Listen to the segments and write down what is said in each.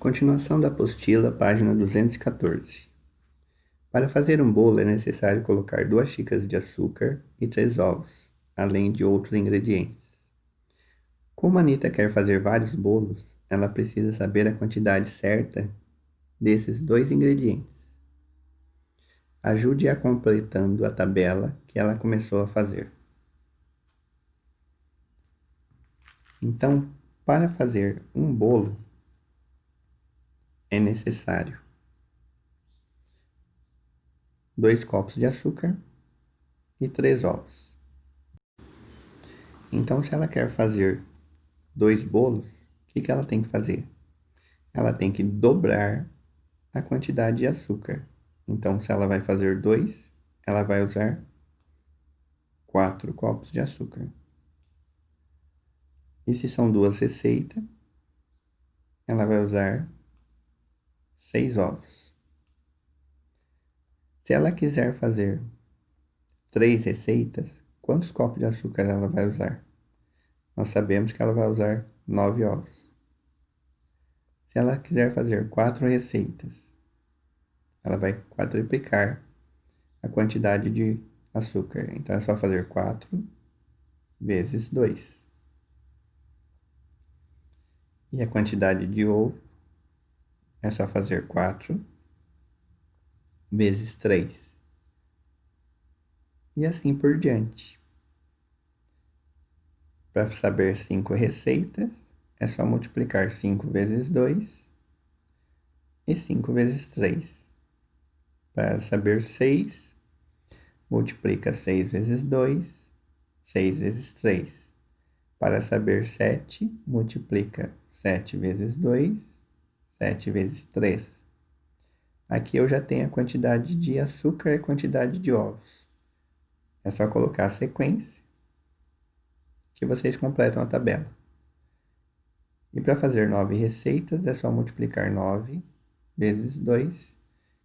Continuação da apostila, página 214. Para fazer um bolo é necessário colocar 2 xícaras de açúcar e 3 ovos, além de outros ingredientes. Como a Anita quer fazer vários bolos, ela precisa saber a quantidade certa desses 2 ingredientes. Ajude-a completando a tabela que ela começou a fazer. Então, para fazer um bolo, é necessário 2 copos de açúcar e 3 ovos. Então, se ela quer fazer 2 bolos, o que ela tem que fazer? Ela tem que dobrar a quantidade de açúcar. Então, se ela vai fazer 2, ela vai usar 4 copos de açúcar. E se são 2 receitas, ela vai usar 6 ovos. Se ela quiser fazer 3 receitas, quantos copos de açúcar ela vai usar? Nós sabemos que ela vai usar 9 ovos. Se ela quiser fazer 4 receitas, ela vai quadruplicar a quantidade de açúcar. Então, é só fazer 4 vezes 2. E a quantidade de ovo é só fazer 4 vezes 3. E assim por diante. Para saber 5 receitas, é só multiplicar 5 vezes 2 e 5 vezes 3. Para saber 6, multiplica 6 vezes 2, 6 vezes 3. Para saber 7, multiplica 7 vezes 2, 7 vezes 3. Aqui eu já tenho a quantidade de açúcar e a quantidade de ovos. É só colocar a sequência que vocês completam a tabela. E para fazer 9 receitas, é só multiplicar 9 vezes 2,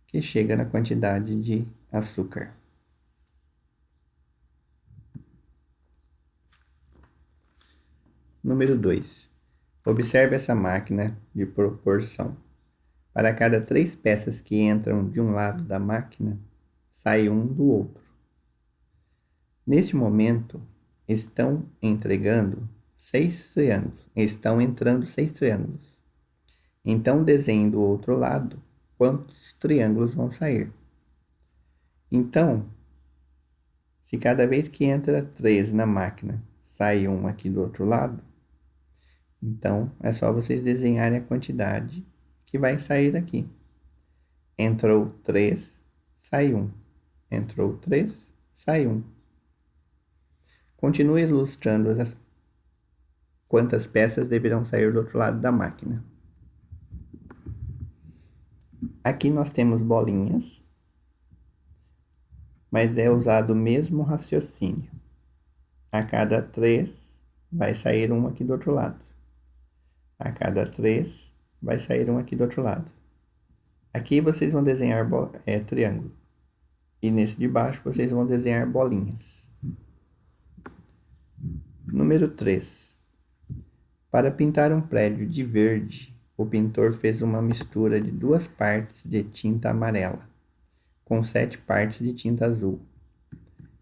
que chega na quantidade de açúcar. Número 2. Observe essa máquina de proporção. Para cada 3 peças que entram de um lado da máquina, sai um do outro. Neste momento, estão entrando 6 triângulos. Então, desenhe do outro lado quantos triângulos vão sair. Então, se cada vez que entra 3 na máquina, sai um aqui do outro lado, então é só vocês desenharem a quantidade que vai sair daqui. Entrou 3, sai 1. Entrou 3, sai 1. Continue ilustrando quantas peças deverão sair do outro lado da máquina. Aqui nós temos bolinhas, mas é usado o mesmo raciocínio. A cada 3 vai sair um aqui do outro lado. A cada 3 vai sair um aqui do outro lado. Aqui vocês vão desenhar triângulo. E nesse de baixo vocês vão desenhar bolinhas. Número 3. Para pintar um prédio de verde, o pintor fez uma mistura de 2 partes de tinta amarela com 7 partes de tinta azul.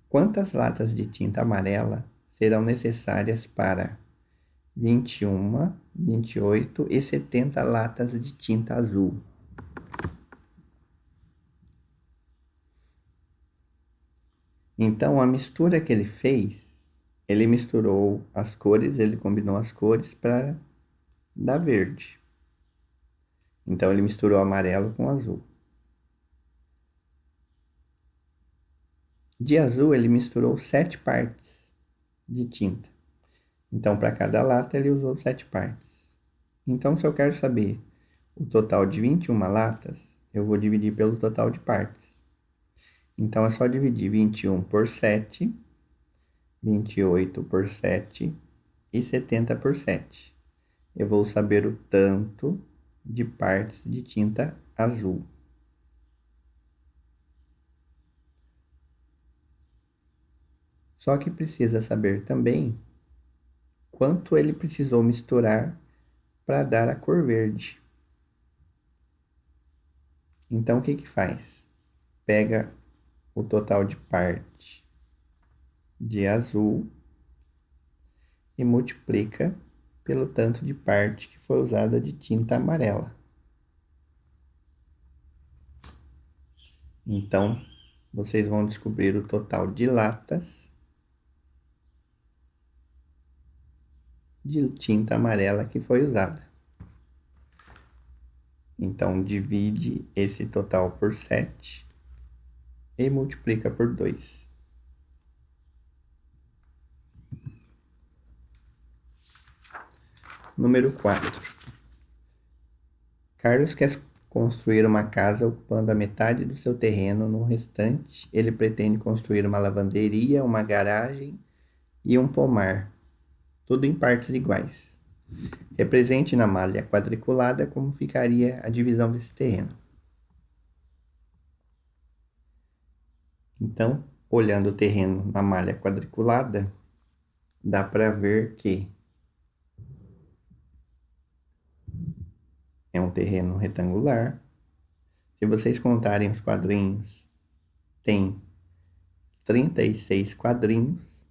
Quantas latas de tinta amarela serão necessárias para 21, 28 e 70 latas de tinta azul? Então, a mistura que ele fez, ele misturou as cores, ele combinou as cores para dar verde. Então, ele misturou amarelo com azul. De azul, ele misturou 7 partes de tinta. Então, para cada lata, ele usou 7 partes. Então, se eu quero saber o total de 21 latas, eu vou dividir pelo total de partes. Então, é só dividir 21 por 7, 28 por 7 e 70 por 7. Eu vou saber o tanto de partes de tinta azul. Só que precisa saber também quanto ele precisou misturar para dar a cor verde. Então, o que que faz? Pega o total de parte de azul e multiplica pelo tanto de parte que foi usada de tinta amarela. Então, vocês vão descobrir o total de latas de tinta amarela que foi usada. Então, divide esse total por 7 e multiplica por 2. Número 4. Carlos quer construir uma casa ocupando a metade do seu terreno. No restante, ele pretende construir uma lavanderia, uma garagem e um pomar, tudo em partes iguais. Represente na malha quadriculada como ficaria a divisão desse terreno. Então, olhando o terreno na malha quadriculada, dá para ver que é um terreno retangular. Se vocês contarem os quadrinhos, tem 36 quadrinhos.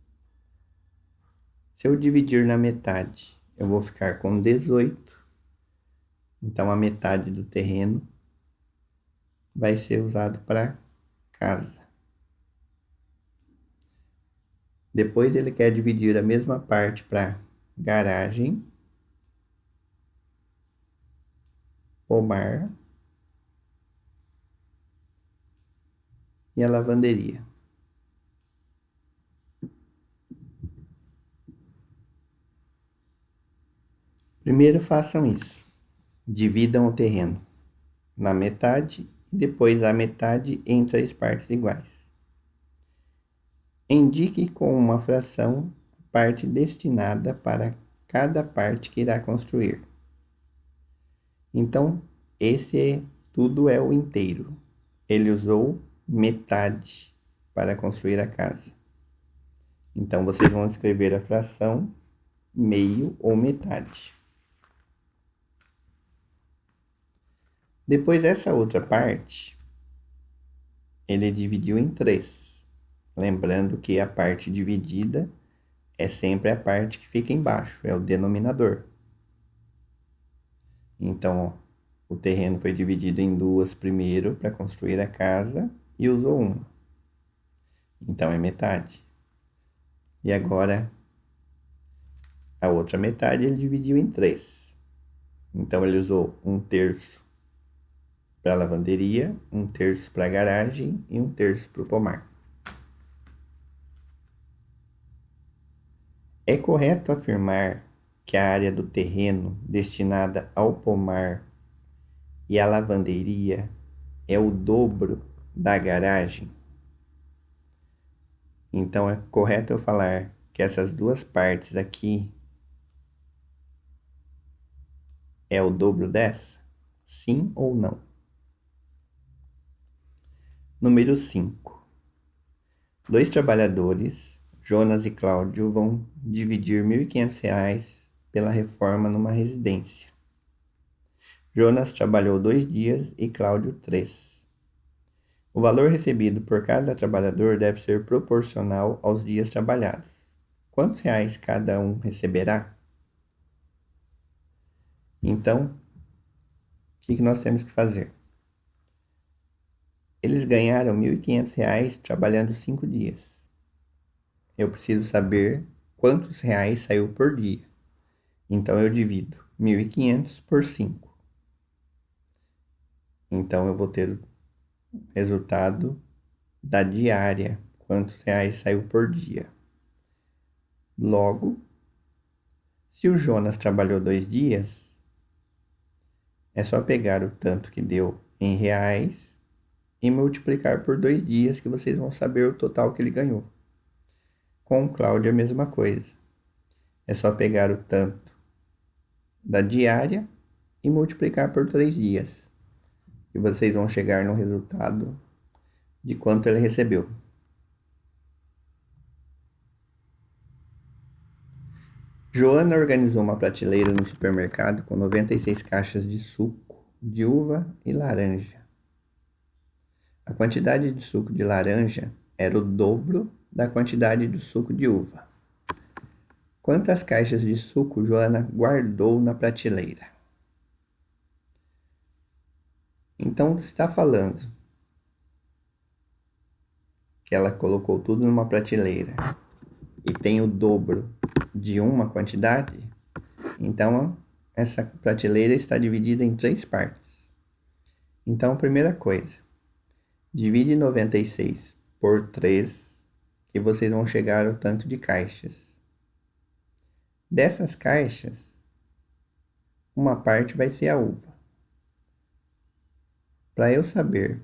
Se eu dividir na metade, eu vou ficar com 18. Então, a metade do terreno vai ser usado para casa. Depois, ele quer dividir a mesma parte para garagem, pomar e a lavanderia. Primeiro façam isso. Dividam o terreno na metade e depois a metade em 3 partes iguais. Indique com uma fração a parte destinada para cada parte que irá construir. Então, tudo é o inteiro. Ele usou metade para construir a casa. Então, vocês vão escrever a fração meio ou metade. Depois dessa outra parte, ele dividiu em 3. Lembrando que a parte dividida é sempre a parte que fica embaixo, é o denominador. Então, o terreno foi dividido em 2 primeiro para construir a casa e usou 1. Então, é metade. E agora, a outra metade ele dividiu em 3. Então, ele usou 1/3 para a lavanderia, 1/3 para a garagem e 1/3 para o pomar. É correto afirmar que a área do terreno destinada ao pomar e à lavanderia é o dobro da garagem? Então, é correto eu falar que essas duas partes aqui é o dobro dessa? Sim ou não? Número 5. 2 trabalhadores, Jonas e Cláudio, vão dividir R$ 1.500 pela reforma numa residência. Jonas trabalhou 2 dias e Cláudio 3. O valor recebido por cada trabalhador deve ser proporcional aos dias trabalhados. Quantos reais cada um receberá? Então, o que nós temos que fazer? Eles ganharam R$ 1.500 trabalhando 5 dias. Eu preciso saber quantos reais saiu por dia. Então, eu divido 1.500 por 5. Então, eu vou ter o resultado da diária, quantos reais saiu por dia. Logo, se o Jonas trabalhou 2 dias, é só pegar o tanto que deu em reais e multiplicar por 2 dias, que vocês vão saber o total que ele ganhou. Com o Cláudio é a mesma coisa. É só pegar o tanto da diária e multiplicar por 3 dias. E vocês vão chegar no resultado de quanto ele recebeu. Joana organizou uma prateleira no supermercado com 96 caixas de suco de uva e laranja. A quantidade de suco de laranja era o dobro da quantidade do suco de uva. Quantas caixas de suco Joana guardou na prateleira? Então, está falando que ela colocou tudo numa prateleira e tem o dobro de uma quantidade, então essa prateleira está dividida em 3 partes. Então, primeira coisa, divide 96 por 3, que vocês vão chegar ao tanto de caixas. Dessas caixas, uma parte vai ser a uva. Para eu saber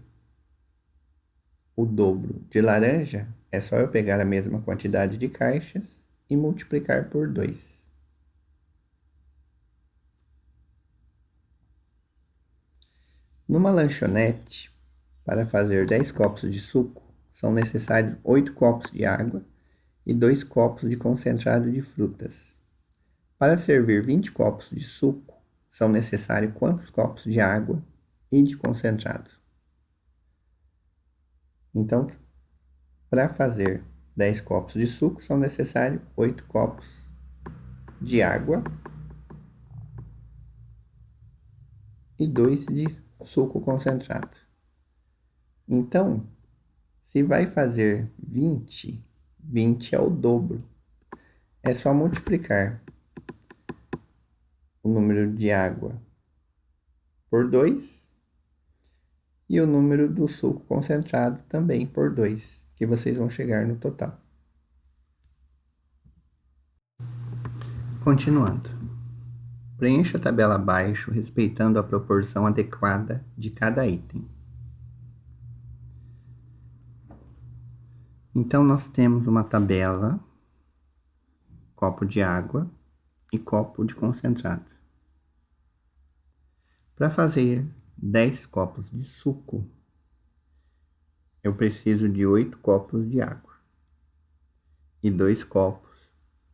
o dobro de laranja, é só eu pegar a mesma quantidade de caixas e multiplicar por 2. Numa lanchonete, para fazer 10 copos de suco, são necessários 8 copos de água e 2 copos de concentrado de frutas. Para servir 20 copos de suco, são necessários quantos copos de água e de concentrado? Então, para fazer 10 copos de suco, são necessários 8 copos de água e 2 de suco concentrado. Então, se vai fazer 20, 20 é o dobro. É só multiplicar o número de água por 2 e o número do suco concentrado também por 2, que vocês vão chegar no total. Continuando. Preencha a tabela abaixo, respeitando a proporção adequada de cada item. Então, nós temos uma tabela, copo de água e copo de concentrado. Para fazer 10 copos de suco, eu preciso de 8 copos de água e 2 copos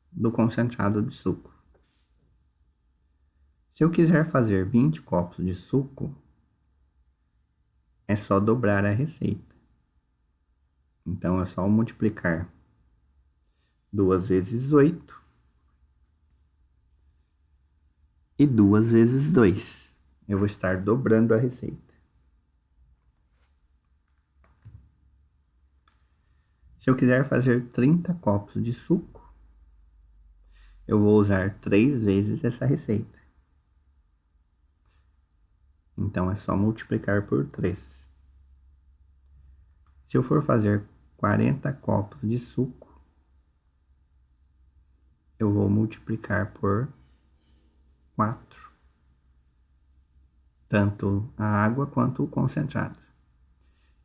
do concentrado de suco. Se eu quiser fazer 20 copos de suco, é só dobrar a receita. Então, é só multiplicar 2 vezes 8 e 2 vezes 2. Eu vou estar dobrando a receita. Se eu quiser fazer 30 copos de suco, eu vou usar 3 vezes essa receita. Então, é só multiplicar por 3. Se eu for fazer 40 copos de suco, eu vou multiplicar por 4. Tanto a água quanto o concentrado.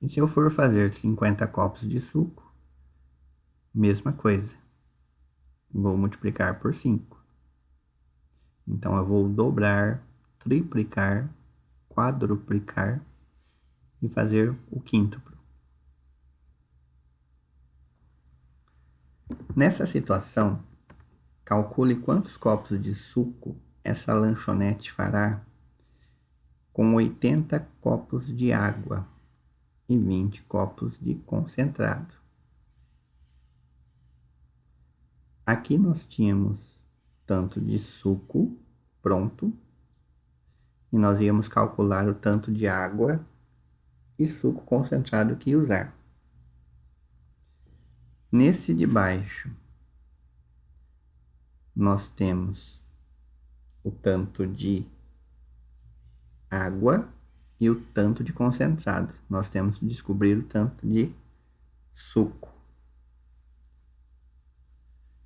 E se eu for fazer 50 copos de suco, mesma coisa. Vou multiplicar por 5. Então, eu vou dobrar, triplicar, quadruplicar e fazer o quíntuplo. Nessa situação, calcule quantos copos de suco essa lanchonete fará com 80 copos de água e 20 copos de concentrado. Aqui nós tínhamos tanto de suco pronto e nós íamos calcular o tanto de água e suco concentrado que usar. Nesse de baixo, nós temos o tanto de água e o tanto de concentrado. Nós temos que descobrir o tanto de suco.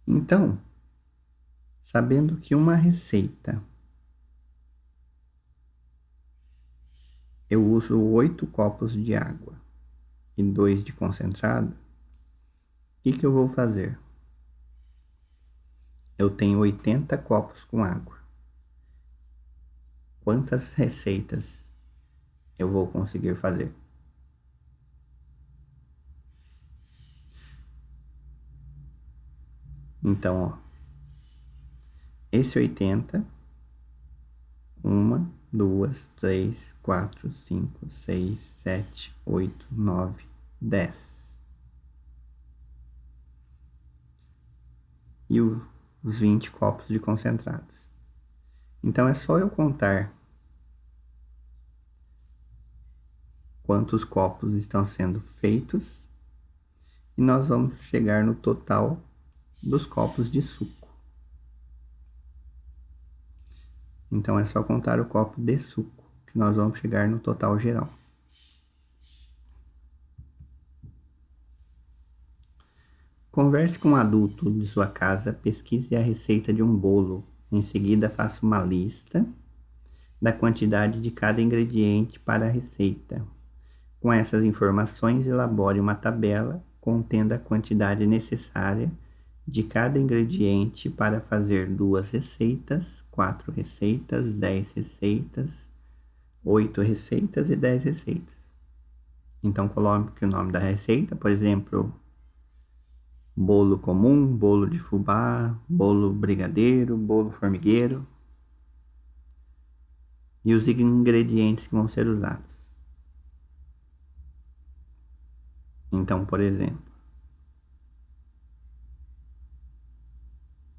Então, sabendo que uma receita eu uso 8 copos de água e 2 de concentrado, o que eu vou fazer? Eu tenho 80 copos com água. Quantas receitas eu vou conseguir fazer? Então, ó, esse 80, 1, 2, 3, 4, 5, 6, 7, 8, 9, 10. E os 20 copos de concentrados. Então, é só eu contar quantos copos estão sendo feitos e nós vamos chegar no total dos copos de suco. Então, é só contar o copo de suco que nós vamos chegar no total geral. Converse com um adulto de sua casa, pesquise a receita de um bolo. Em seguida, faça uma lista da quantidade de cada ingrediente para a receita. Com essas informações, elabore uma tabela contendo a quantidade necessária de cada ingrediente para fazer 2 receitas, 4 receitas, 10 receitas, 8 receitas e 10 receitas. Então, coloque o nome da receita, por exemplo, bolo comum, bolo de fubá, bolo brigadeiro, bolo formigueiro. E os ingredientes que vão ser usados. Então, por exemplo,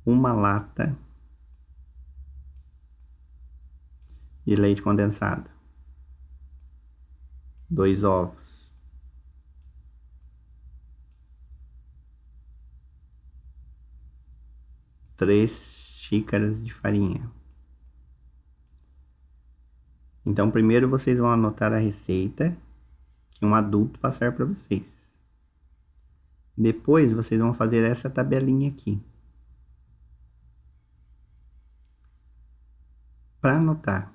uma lata de leite condensado, 2 ovos, 3 xícaras de farinha. Então, primeiro vocês vão anotar a receita que um adulto passar para vocês. Depois, vocês vão fazer essa tabelinha aqui. Para anotar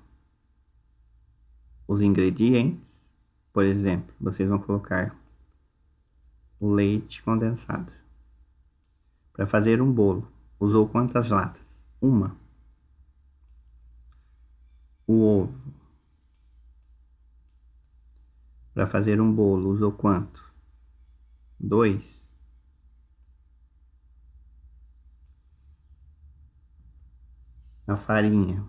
os ingredientes, por exemplo, vocês vão colocar o leite condensado. Para fazer um bolo, usou quantas latas? Uma. O ovo. Para fazer um bolo, usou quanto? 2. A farinha.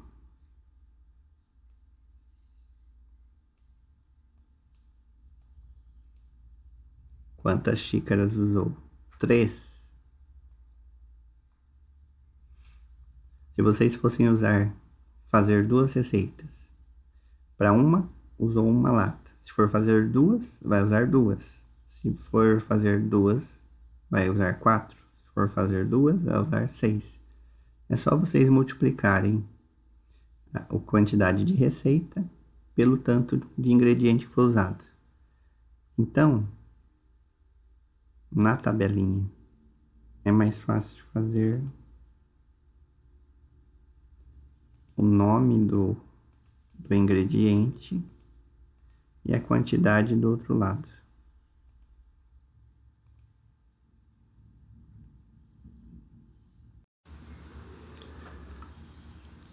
Quantas xícaras usou? 3. Se vocês fossem fazer 2 receitas, para uma, usou uma lata. Se for fazer 2, vai usar 2. Se for fazer 2, vai usar 4. Se for fazer 2, vai usar 6. É só vocês multiplicarem a quantidade de receita pelo tanto de ingrediente que foi usado. Então, na tabelinha, é mais fácil fazer o nome do ingrediente e a quantidade do outro lado.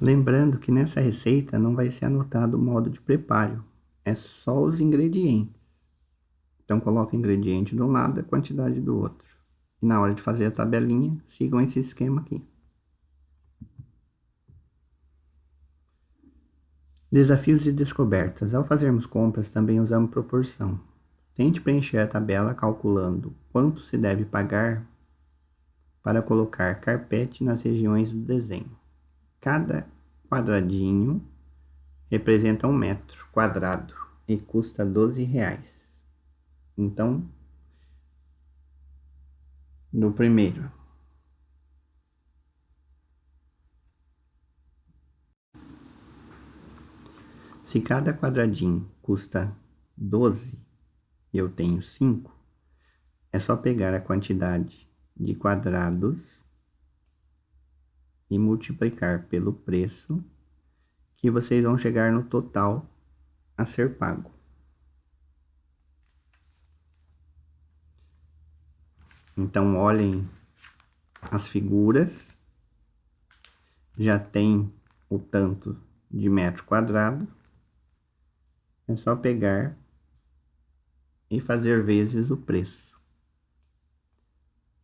Lembrando que nessa receita não vai ser anotado o modo de preparo, é só os ingredientes. Então, coloque o ingrediente de um lado e a quantidade do outro. E na hora de fazer a tabelinha, sigam esse esquema aqui. Desafios e descobertas. Ao fazermos compras, também usamos proporção. Tente preencher a tabela calculando quanto se deve pagar para colocar carpete nas regiões do desenho. Cada quadradinho representa 1 metro quadrado e custa R$12. Então, no primeiro, se cada quadradinho custa 12 e eu tenho 5, é só pegar a quantidade de quadrados e multiplicar pelo preço que vocês vão chegar no total a ser pago. Então, olhem as figuras, já tem o tanto de metro quadrado, é só pegar e fazer vezes o preço.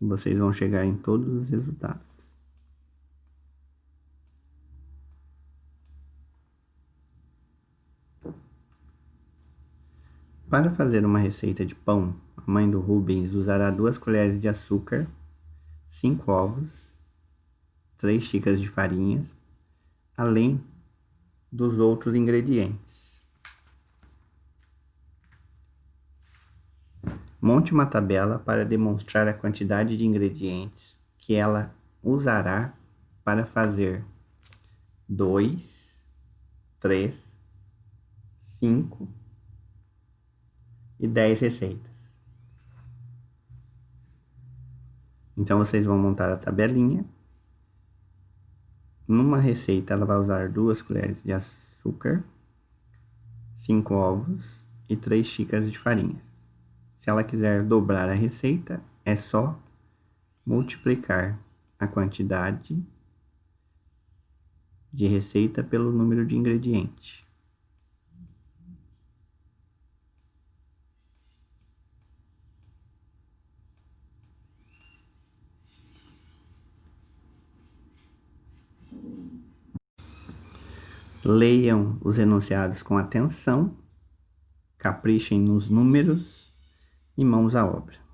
Vocês vão chegar em todos os resultados. Para fazer uma receita de pão, a mãe do Rubens usará 2 colheres de açúcar, 5 ovos, 3 xícaras de farinhas, além dos outros ingredientes. Monte uma tabela para demonstrar a quantidade de ingredientes que ela usará para fazer 2, 3, 5 e 10 receitas. Então, vocês vão montar a tabelinha. Numa receita, ela vai usar 2 colheres de açúcar, 5 ovos e 3 xícaras de farinha. Se ela quiser dobrar a receita, é só multiplicar a quantidade de receita pelo número de ingrediente. Leiam os enunciados com atenção, caprichem nos números e mãos à obra.